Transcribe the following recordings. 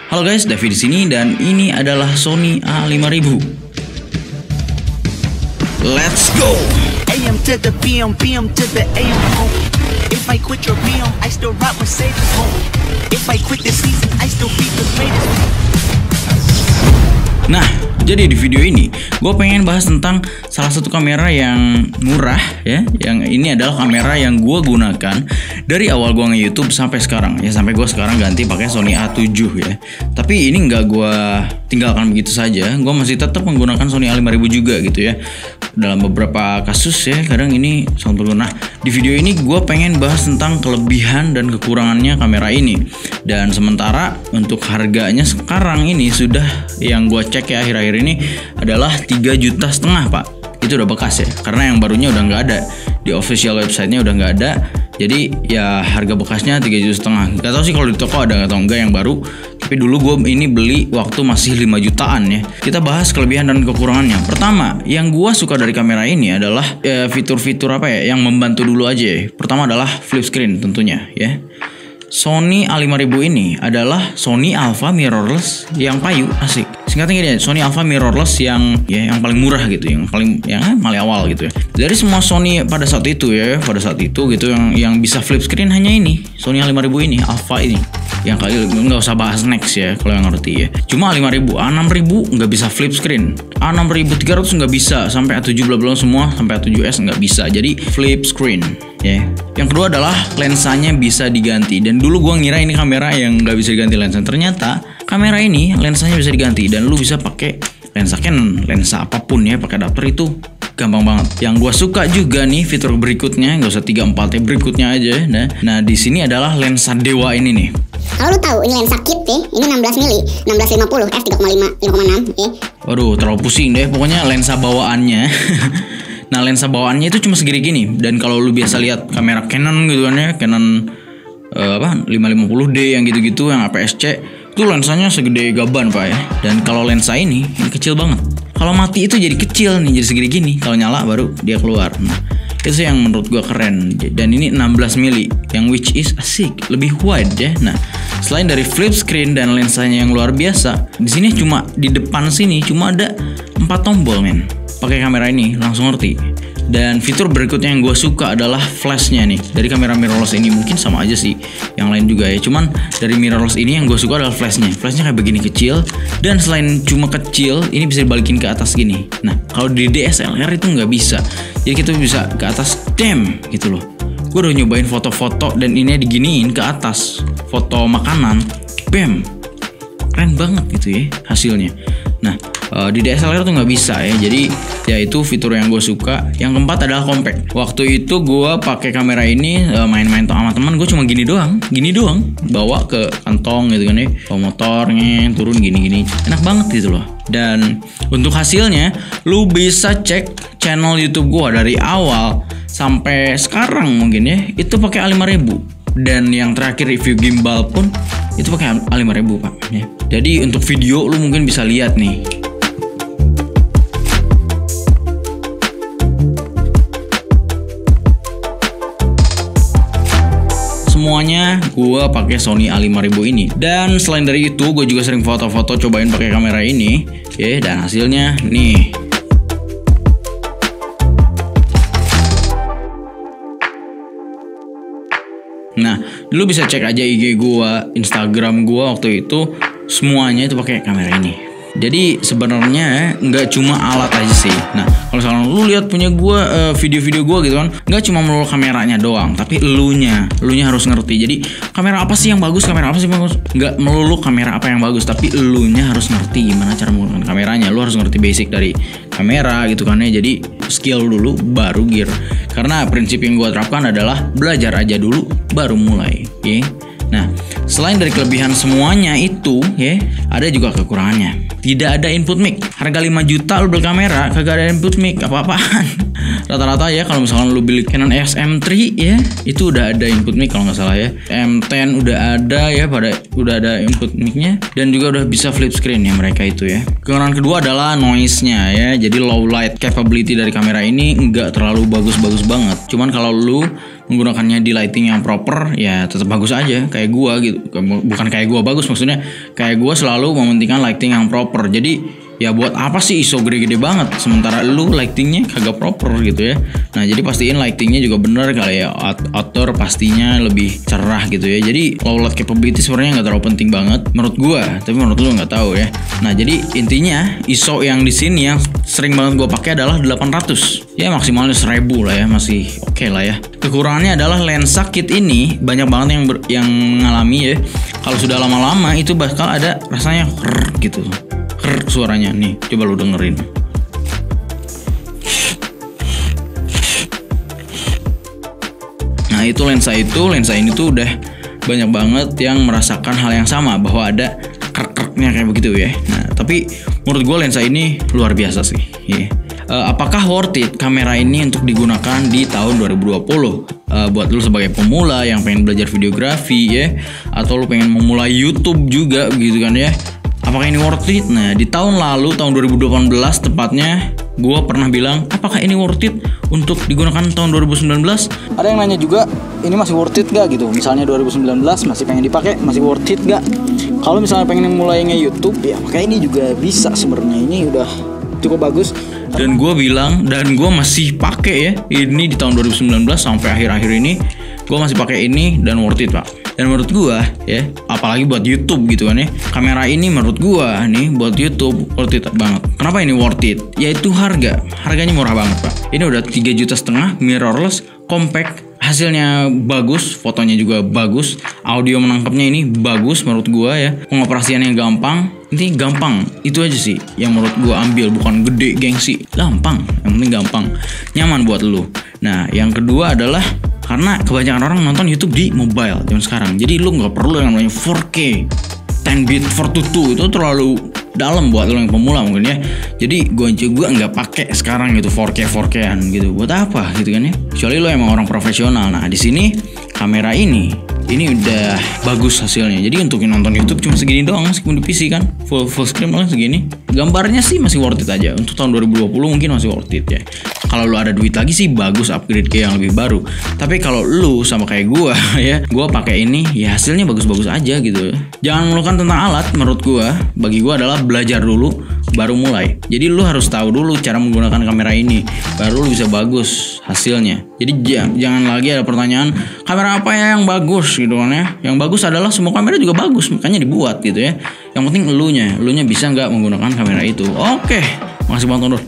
Halo guys, David di sini dan ini adalah Sony A5000. Let's go. AM to the PM, PM to the AM home. If I quit your PM, I still rock Mercedes home. If I quit this season, I still be the greatest. Nah, jadi di video ini gue pengen bahas tentang salah satu kamera yang murah ya. Yang ini adalah kamera yang gue gunakan dari awal gue nge-YouTube sampai sekarang ya. Sampai gue sekarang ganti pakai Sony A7 ya. Tapi ini nggak gue tinggalkan begitu saja. Gue masih tetap menggunakan Sony A5000 juga gitu ya. Dalam beberapa kasus ya, kadang ini sangat berguna. Nah, di video ini gue pengen bahas tentang kelebihan dan kekurangannya kamera ini. Dan sementara untuk harganya sekarang ini sudah yang gue cek ya akhir-akhir ini adalah 3,5 juta pak. Itu udah bekas ya, karena yang barunya udah nggak ada di official websitenya, udah nggak ada. Jadi ya harga bekasnya 3,5 juta. Gak tau sih kalau di toko ada atau enggak yang baru. Tapi dulu gue ini beli waktu masih 5 jutaan ya. Kita bahas kelebihan dan kekurangannya. Pertama, yang gue suka dari kamera ini adalah fitur-fitur apa ya yang membantu dulu aja ya. Pertama adalah flip screen tentunya ya. Sony A5000 ini adalah Sony Alpha mirrorless yang payu, asik. Singkatnya gini, Sony Alpha mirrorless yang paling murah gitu, yang paling awal gitu ya. Dari semua Sony pada saat itu gitu yang bisa flip screen hanya ini, Sony A5000 ini, Alpha ini. Yang kali nggak usah bahas next ya kalau yang ngerti ya. Cuma A5000, A6000 nggak bisa flip screen, A6300 nggak bisa, sampai A7 belum semua, sampai A7S nggak bisa. Jadi flip screen ya. Yang kedua adalah lensanya bisa diganti. Dan dulu gua ngira ini kamera yang nggak bisa diganti lensa. Ternyata kamera ini lensanya bisa diganti dan lu bisa pakai lensa Canon, lensa apapun ya, pakai adapter itu gampang banget. Yang gua suka juga nih fitur berikutnya, nggak usah 3-4 ya, berikutnya aja. Nah di sini adalah lensa dewa ini nih. Kalau lu tahu ini lensa kit ya, ini 16 mili, 1650 f3,5, 5,6 ya. Waduh, terlalu pusing deh pokoknya lensa bawaannya. Nah, lensa bawaannya itu cuma segini gini. Dan kalau lu biasa lihat kamera Canon gitu kan ya, Canon 550D yang gitu-gitu, yang APS-C, itu lensanya segede gaban pak ya. Dan kalau lensa ini kecil banget. Kalau mati itu jadi kecil nih, jadi segini gini. Kalau nyala baru dia keluar. Nah, itu yang menurut gua keren. Dan ini 16 mili, yang which is asik, lebih wide ya. Nah, selain dari flip screen dan lensanya yang luar biasa, di sini cuma di depan sini cuma ada 4 tombol men. Pakai kamera ini langsung ngerti. Dan fitur berikutnya yang gue suka adalah flashnya nih. Dari kamera mirrorless ini mungkin sama aja sih yang lain juga ya. Cuman dari mirrorless ini yang gue suka adalah flashnya. Flashnya kayak begini kecil. Dan selain cuma kecil, ini bisa dibalikin ke atas gini. Nah kalau di DSLR itu nggak bisa. Jadi kita bisa ke atas, damn gitu loh. Gue udah nyobain foto-foto dan ini diginiin ke atas. Foto makanan, bam, keren banget gitu ya hasilnya. Nah di DSLR tuh nggak bisa ya. Jadi ya itu fitur yang gue suka. Yang keempat adalah compact. Waktu itu gue pakai kamera ini main-main sama teman, gue cuma gini doang, bawa ke kantong gitu kan ya, bawa motornya turun gini-gini, enak banget gitu loh. Dan untuk hasilnya lu bisa cek channel YouTube gue dari awal sampai sekarang mungkin ya, itu pakai A5000. Dan yang terakhir review gimbal pun itu pakai A5000 pak ya. Jadi untuk video lu mungkin bisa lihat nih. Semuanya gue pakai Sony A5000 ini. Dan selain dari itu gue juga sering foto-foto cobain pakai kamera ini ya. Dan hasilnya nih. Nah, lu bisa cek aja IG gua, Instagram gua waktu itu, semuanya itu pakai kamera ini. Jadi sebenarnya nggak cuma alat aja sih. Nah, kalau misalnya lu lihat punya gua video-video gua gitu kan, nggak cuma melulu kameranya doang, tapi elunya harus ngerti. Jadi kamera apa sih yang bagus, kamera apa sih yang bagus? Nggak melulu kamera apa yang bagus, tapi elunya harus ngerti gimana cara menggunakan kameranya. Lu harus ngerti basic dari kamera gitu kan ya. Jadi skill dulu baru gear. Karena prinsip yang gua terapkan adalah belajar aja dulu baru mulai. Ya. Nah, selain dari kelebihan semuanya itu ya, ada juga kekurangannya. Tidak ada input mic. Harga 5 juta lu beli kamera, kagak ada input mic, apa-apaan. Rata-rata ya kalau misalkan lu beli Canon EOS M3 ya, itu udah ada input mic kalau nggak salah ya. M10 udah ada ya, udah ada input mic-nya. Dan juga udah bisa flip screen ya mereka itu ya. Kekurangan kedua adalah noise-nya ya. Jadi low light capability dari kamera ini nggak terlalu bagus-bagus banget. Cuman kalau lu menggunakannya di lighting yang proper ya tetap bagus aja kayak gua gitu. Bukan kayak gua bagus, maksudnya kayak gua selalu mementingkan lighting yang proper. Jadi ya buat apa sih ISO gede-gede banget sementara lu lightingnya kagak proper gitu ya. Nah jadi pastiin lightingnya juga bener kali ya, outdoor pastinya lebih cerah gitu ya. Jadi low light capability sebenarnya nggak terlalu penting banget menurut gua, tapi menurut lu nggak tahu ya. Nah jadi intinya ISO yang di sini yang sering banget gua pakai adalah 800 ya, maksimalnya 1000 lah ya, masih oke lah ya. Kekurangannya adalah lensa kit ini banyak banget yang mengalami ya, kalau sudah lama-lama itu bakal ada rasanya gitu suaranya nih, coba lu dengerin. Nah itu lensa ini tuh udah banyak banget yang merasakan hal yang sama, bahwa ada krek-kreknya kayak begitu ya. Nah tapi menurut gue lensa ini luar biasa sih yeah. Apakah worth it kamera ini untuk digunakan di tahun 2020? Buat lu sebagai pemula yang pengen belajar videografi ya, atau lu pengen memulai YouTube juga gitu kan ya, apakah ini worth it? Nah di tahun lalu, tahun 2018 tepatnya, gue pernah bilang apakah ini worth it untuk digunakan tahun 2019? Ada yang nanya juga, ini masih worth it gak gitu? Misalnya 2019 masih pengen dipakai, masih worth it gak? Kalau misalnya pengen mulai nge-YouTube ya pakai ini juga bisa sebenarnya, ini udah cukup bagus. Dan gue bilang, dan gue masih pakai ya ini di tahun 2019 sampai akhir-akhir ini gue masih pakai ini dan worth it pak. Dan menurut gue ya, apalagi buat YouTube gitu kan ya, kamera ini menurut gue nih buat YouTube worth it banget. Kenapa ini worth it? Yaitu harganya murah banget pak. Ini udah 3,5 juta, mirrorless, compact, hasilnya bagus, fotonya juga bagus, audio menangkapnya ini bagus menurut gue ya, pengoperasiannya gampang. Ini gampang, itu aja sih yang menurut gue ambil, bukan gede gengsi, gampang, yang penting gampang, nyaman buat lu. Nah yang kedua adalah karena kebanyakan orang nonton YouTube di mobile zaman sekarang, jadi lu nggak perlu yang namanya 4K 10-bit 422, itu terlalu dalam buat lo yang pemula mungkin ya. Jadi gue juga nggak pakai sekarang gitu 4K-an gitu, buat apa gitu kan ya, kecuali lo emang orang profesional. Nah di sini kamera ini udah bagus hasilnya, jadi untuk nonton YouTube cuma segini doang, meskipun di PC kan full screen malah segini. Gambarnya sih masih worth it aja, untuk tahun 2020 mungkin masih worth it ya. Kalau lu ada duit lagi sih bagus upgrade ke yang lebih baru. Tapi kalau lu sama kayak gua ya, gua pakai ini ya hasilnya bagus-bagus aja gitu. Jangan melukan tentang alat, menurut gua, bagi gua adalah belajar dulu baru mulai. Jadi lu harus tahu dulu cara menggunakan kamera ini, baru lu bisa bagus hasilnya. Jadi jangan lagi ada pertanyaan kamera apa ya yang bagus gitu kan ya. Yang bagus adalah semua kamera juga bagus, makanya dibuat gitu ya. Yang penting elunya bisa nggak menggunakan kamera itu. Oke, makasih banget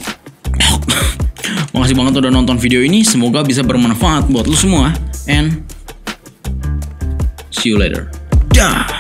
Makasih banget udah nonton video ini. Semoga bisa bermanfaat buat lu semua. And see you later. Dah.